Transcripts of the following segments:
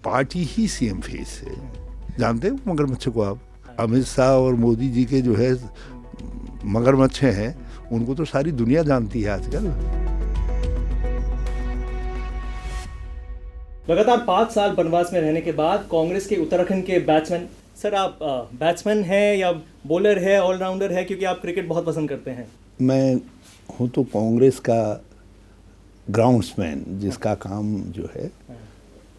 Party ही CM face है। जानते हो मगरमच्छ को आप? अमित शाह और मोदी जी के जो है मगरमच्छ हैं, उनको तो सारी दुनिया जानती है आजकल। लगातार 5 साल बनवास में रहने के बाद कांग्रेस के उत्तराखंड के बैट्समैन, सर आप बैट्समैन हैं या बॉलर है, ऑलराउंडर है, क्योंकि आप क्रिकेट बहुत पसंद करते हैं? मैं हूँ तो कांग्रेस का ग्राउंड्समैन, जिसका काम जो है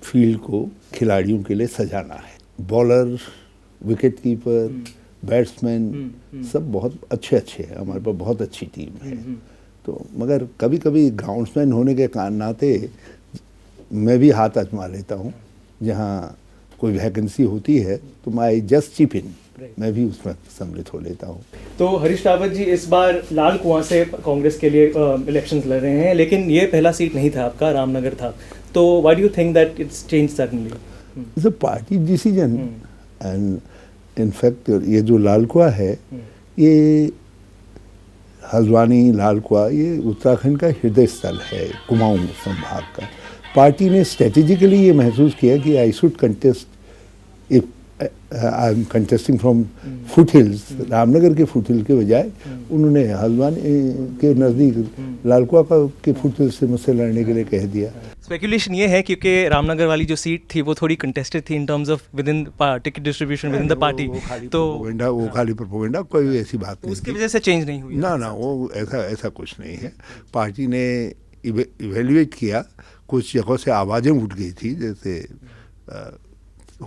फील्ड को खिलाड़ियों के लिए सजाना है। बॉलर, विकेट कीपर, बैट्समैन सब बहुत अच्छे हैं, हमारे पास बहुत अच्छी टीम है। तो मगर कभी कभी ग्राउंड्समैन होने के नाते मैं भी हाथ आजमा लेता हूँ। जहाँ कोई वैकेंसी होती है तो मैं जस्ट चिप इन, मैं भी उसमें सम्मिलित हो लेता हूँ। तो हरीश रावत जी इस बार लाल कुआं से कांग्रेस के लिए इलेक्शंस लड़ रहे हैं, लेकिन ये पहला सीट नहीं था आपका, रामनगर था। तो why do you think that it's change suddenly? It's a party decision and in fact ये जो लाल कुआं है, ये हल्द्वानी लाल कुआं ये उत्तराखंड का हृदय स्थल है, कुमाऊं संभाग का। पार्टी ने स्ट्रेटेजिकली ये महसूस किया कि I should contest, if I am contesting from foot hills, Ramnagar के फुट हिल के बजाय उन्होंने हल्द्वानी के नज़दीक लाल कुआं के फुट हिल से मुझसे लड़ने के लिए कह दिया। स्पेकुलेशन ये है क्योंकि रामनगर वाली जो सीट थी वो थोड़ी कंटेस्टेड थी in terms of with in ticket distribution with in the party, तो वो खाली प्रोपेगेंडा, कोई ऐसी बात नहीं, उसकी वजह से चेंज नहीं हुई। ना वो ऐसा कुछ नहीं है। पार्टी ने इवेल्युएट किया, कुछ जगहों से आवाज़ें उठ गई थी, जैसे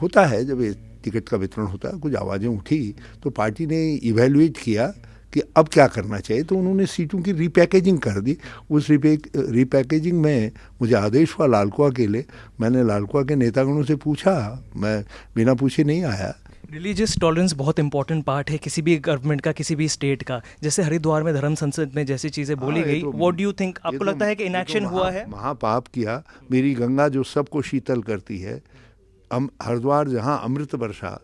होता है जब ये टिकट का वितरण होता है, कुछ आवाज़ें उठी तो पार्टी ने इवेल्युएट किया कि अब क्या करना चाहिए, तो उन्होंने सीटों की रीपैकेजिंग कर दी। उस रीपैकेजिंग में मुझे आदेश हुआ लाल कुआं के लिए। मैंने लाल कुआं के नेतागणों से पूछा, मैं बिना पूछे नहीं आया। रिलीजियस टॉलरेंस बहुत इंपॉर्टेंट पार्ट है किसी भी गवर्नमेंट का, किसी भी स्टेट का। जैसे हरिद्वार में धर्म संसद में जैसी चीज़ें बोली गई, व्हाट डू यू थिंक, आपको लगता है कि इनएक्शन हुआ है? महापाप किया। मेरी गंगा जो सबको शीतल करती है, हरिद्वार जहाँ अमृत वर्षा,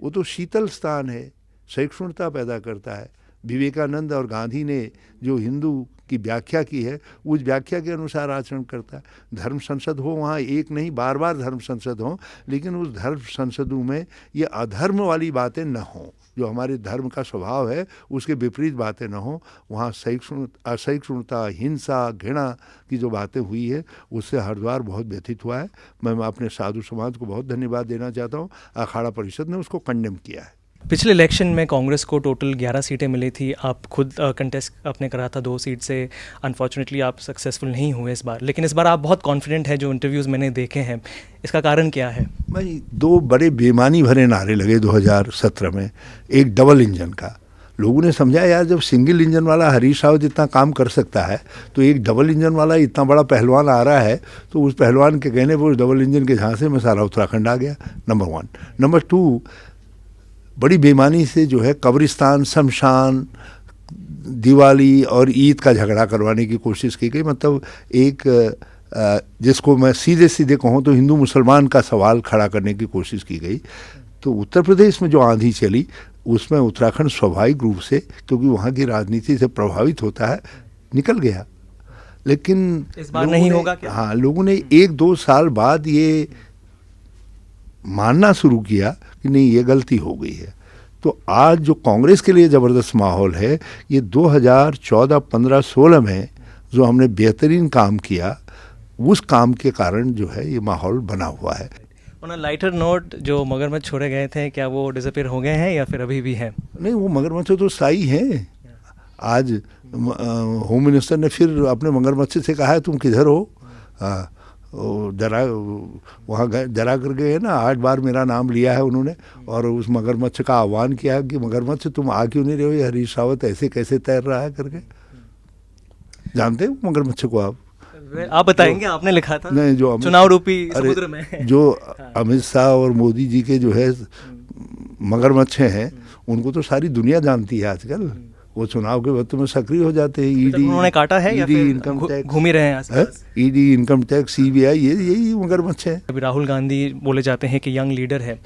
वो तो शीतल स्थान है, सहिष्णुता पैदा करता है। विवेकानंद और गांधी ने जो हिंदू की व्याख्या की है, उस व्याख्या के अनुसार आचरण करता है। धर्म संसद हो, वहाँ एक नहीं बार धर्म संसद हो, लेकिन उस धर्म संसदों में ये अधर्म वाली बातें न हों, जो हमारे धर्म का स्वभाव है उसके विपरीत बातें न हों। वहाँ असहिष्णुता, हिंसा, घृणा की जो बातें हुई है, उससे हरिद्वार बहुत व्यथित हुआ है। मैं अपने साधु समाज को बहुत धन्यवाद देना चाहता हूँ। अखाड़ा परिषद ने उसको कंडेम किया है। पिछले इलेक्शन में कांग्रेस को टोटल 11 सीटें मिली थी। आप खुद कंटेस्ट आपने करा था 2 सीट से, अनफॉर्चुनेटली आप सक्सेसफुल नहीं हुए इस बार, लेकिन इस बार आप बहुत कॉन्फिडेंट है, जो इंटरव्यूज़ मैंने देखे हैं। इसका कारण क्या है? भाई 2 बड़े बेईमानी भरे नारे लगे 2017 में। एक डबल इंजन का, लोगों ने समझा यार जब सिंगल इंजन वाला हरीश रावत जितना काम कर सकता है, तो एक डबल इंजन वाला इतना बड़ा पहलवान आ रहा है, तो उस पहलवान के कहने पर उस डबल इंजन के झांसे में सारा उत्तराखंड आ गया। नंबर 1। नंबर 2, बड़ी बेईमानी से जो है कब्रिस्तान, शमशान, दिवाली और ईद का झगड़ा करवाने की कोशिश की गई। मतलब एक जिसको मैं सीधे कहूँ तो हिंदू मुसलमान का सवाल खड़ा करने की कोशिश की गई। तो उत्तर प्रदेश में जो आंधी चली, उसमें उत्तराखंड स्वाभाविक रूप से, क्योंकि वहाँ की राजनीति से प्रभावित होता है, निकल गया। लेकिन इस बार नहीं होगा क्या? हाँ, लोगों ने 1-2 साल बाद ये मानना शुरू किया कि नहीं, ये गलती हो गई है। तो आज जो कांग्रेस के लिए ज़बरदस्त माहौल है, ये 2014, 15, 16 में जो हमने बेहतरीन काम किया, उस काम के कारण जो है ये माहौल बना हुआ है। ऑन अ लाइटर नोट, जो मगरमच्छ छोड़े गए थे, क्या वो डिसअपीयर हो गए हैं या फिर अभी भी हैं? नहीं, वो मगरमच्छ तो स्थायी हैं। आज होम मिनिस्टर ने फिर अपने मगरमच्छ से कहा है तुम किधर हो। डरा, वहाँ डरा कर गए ना, 8 बार मेरा नाम लिया है उन्होंने, और उस मगरमच्छ का आह्वान किया है कि मगरमच्छ तुम आ क्यों नहीं रहे हो, ये हरीश रावत ऐसे कैसे तैर रहा है करके। जानते हो मगरमच्छ को आप? बताएंगे, आपने लिखा था नहीं, जो चुनाव रूपी समुद्र में जो अमित शाह और मोदी जी के जो है मगरमच्छ हैं, उनको तो सारी दुनिया जानती है आजकल। वो चुनाव के वक्त में सक्रिय हो जाते हैं। ईडी उन्होंने काटा है या फिर इनकम टैक्स घूम ही रहे हैं आसपास? ईडी, इनकम टैक्स, सीबीआई, यही मगरमच्छ है। अभी राहुल गांधी बोले जाते हैं कि यंग लीडर है,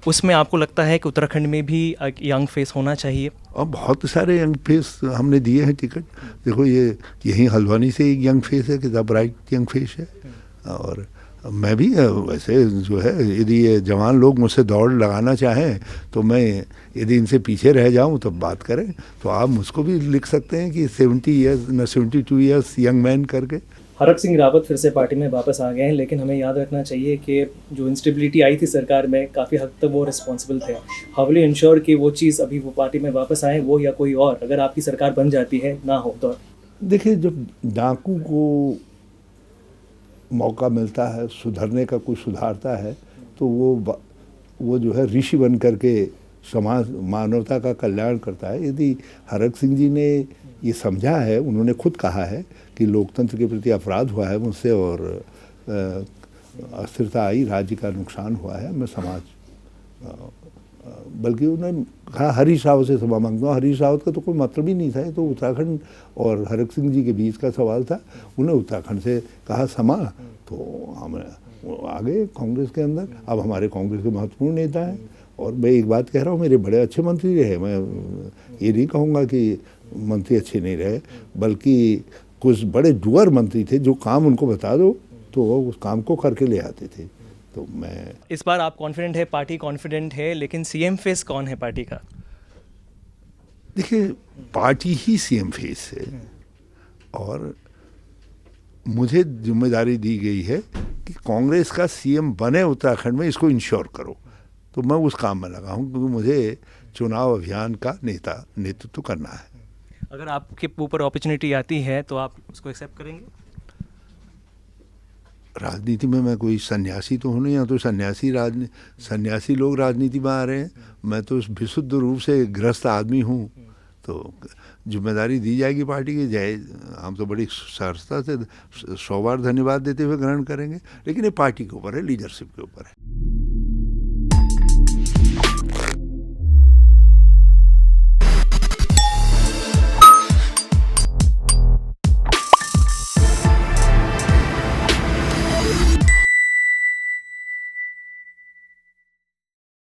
उसमें आपको लगता है कि उत्तराखंड में भी यंग फेस होना चाहिए? और बहुत सारे यंग फेस हमने दिए हैं टिकट। देखो, ये यहीं हल्द्वानी से एक यंग फेस है कि द ब्राइट यंग फेस है, और मैं भी वैसे जो है, यदि ये जवान लोग मुझसे दौड़ लगाना चाहें तो मैं, यदि इनसे पीछे रह जाऊं तो बात करें, तो आप मुझको भी लिख सकते हैं कि 70 ईयर्स न 72 ईयर्स यंग मैन करके। हरक सिंह रावत फिर से पार्टी में वापस आ गए हैं, लेकिन हमें याद रखना चाहिए कि जो इंस्टेबिलिटी आई थी सरकार में, काफ़ी हद तक वो रिस्पॉन्सिबल थे। हाउ विल यू इंश्योर कि वो चीज़ अभी वो पार्टी में वापस आए, वो या कोई और, अगर आपकी सरकार बन जाती है ना हो तो? देखिए, जब डाकू को मौका मिलता है सुधरने का, कुछ सुधारता है, तो वो जो है ऋषि बन करके समाज मानवता का कल्याण करता है। यदि हरक सिंह जी ने ये समझा है, उन्होंने खुद कहा है कि लोकतंत्र के प्रति अपराध हुआ है मुझसे और अस्थिरता आई, राज्य का नुकसान हुआ है, मैं समाज बल्कि उन्होंने कहा हरीश रावत से क्षमा मांगता हूँ। हरीश रावत का तो कोई मतलब ही नहीं था, ये तो उत्तराखंड और हरक सिंह जी के बीच का सवाल था। उन्हें उत्तराखंड से कहा क्षमा, तो हम आ गए कांग्रेस के अंदर। अब हमारे कांग्रेस के महत्वपूर्ण नेता हैं, और मैं एक बात कह रहा हूँ, मेरे बड़े अच्छे मंत्री रहे। मैं ये नहीं कहूँगा कि मंत्री अच्छे नहीं रहे, बल्कि कुछ बड़े डुअर मंत्री थे, जो काम उनको बता दो तो वो उस काम को करके ले आते थे। तो मैं, इस बार आप कॉन्फिडेंट है, पार्टी कॉन्फिडेंट है, लेकिन सीएम फेस कौन है पार्टी का? देखिए, पार्टी ही सीएम फेस है, और मुझे जिम्मेदारी दी गई है कि कांग्रेस का सीएम बने उत्तराखंड में, इसको इंश्योर करो। तो मैं उस काम में लगा हूँ, क्योंकि मुझे चुनाव अभियान का नेतृत्व करना है। अगर आपके ऊपर अपॉर्चुनिटी आती है तो आप उसको एक्सेप्ट करेंगे? राजनीति में मैं कोई सन्यासी तो हूँ नहीं, या तो सन्यासी लोग राजनीति में आ रहे हैं। मैं तो विशुद्ध रूप से गृहस्थ आदमी हूँ। तो जिम्मेदारी दी जाएगी पार्टी की, जय, हम तो बड़ी सरलता से 100 बार धन्यवाद देते हुए ग्रहण करेंगे, लेकिन ये पार्टी के ऊपर है, लीडरशिप के ऊपर है।